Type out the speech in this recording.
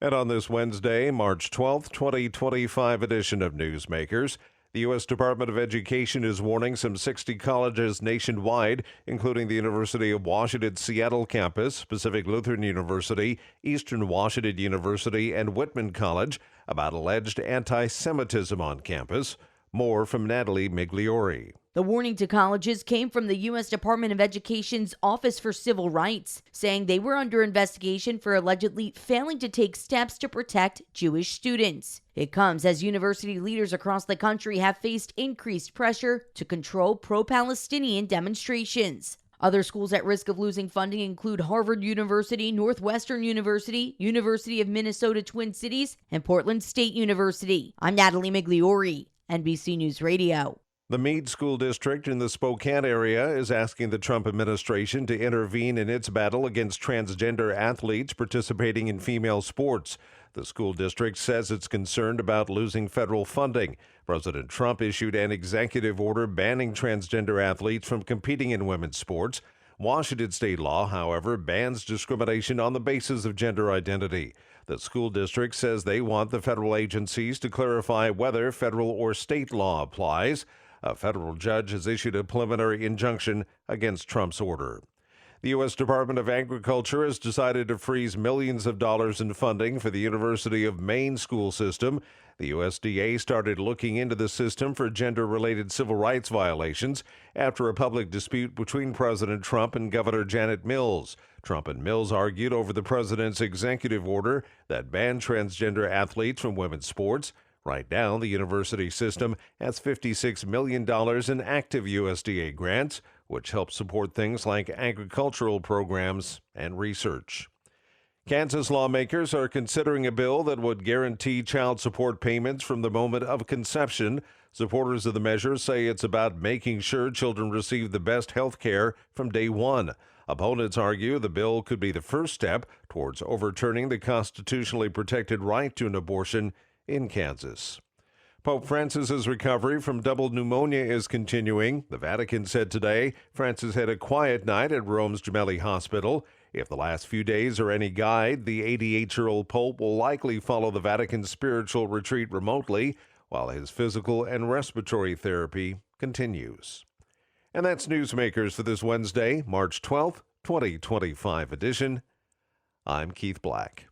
And on this Wednesday, March 12th, 2025 edition of Newsmakers, the U.S. Department of Education is warning some 60 colleges nationwide, including the University of Washington Seattle campus, Pacific Lutheran University, Eastern Washington University, and Whitman College, about alleged antisemitism on campus. More from Natalie Migliori. The warning to colleges came from the U.S. Department of Education's Office for Civil Rights, saying they were under investigation for allegedly failing to take steps to protect Jewish students. It comes as university leaders across the country have faced increased pressure to control pro-Palestinian demonstrations. Other schools at risk of losing funding include Harvard University, Northwestern University, University of Minnesota Twin Cities, and Portland State University. I'm Natalie Migliori, NBC News Radio. The Meade School District in the Spokane-area is asking the Trump administration to intervene in its battle against transgender athletes participating in female sports. The school district says it's concerned about losing federal funding. President Trump issued an executive order banning transgender athletes from competing in women's sports. Washington state law, however, bans discrimination on the basis of gender identity. The school district says they want the federal agencies to clarify whether federal or state law applies. A federal judge has issued a preliminary injunction against Trump's order. The U.S. Department of Agriculture has decided to freeze millions of dollars in funding for the University of Maine school system. The USDA started looking into the system for gender-related civil rights violations after a public dispute between President Trump and Governor Janet Mills. Trump and Mills argued over the president's executive order that banned transgender athletes from women's sports. Right now, the university system has $56 million in active USDA grants, which help support things like agricultural programs and research. Kansas lawmakers are considering a bill that would guarantee child support payments from the moment of conception. Supporters of the measure say it's about making sure children receive the best health care from day one. Opponents argue the bill could be the first step towards overturning the constitutionally protected right to an abortion in Kansas. Pope Francis's recovery from double pneumonia is continuing. The Vatican said today Francis had a quiet night at Rome's Gemelli Hospital. If the last few days are any guide, the 88-year-old Pope will likely follow the Vatican's spiritual retreat remotely while his physical and respiratory therapy continues. And that's Newsmakers for this Wednesday, March 12th, 2025 edition. I'm Keith Black.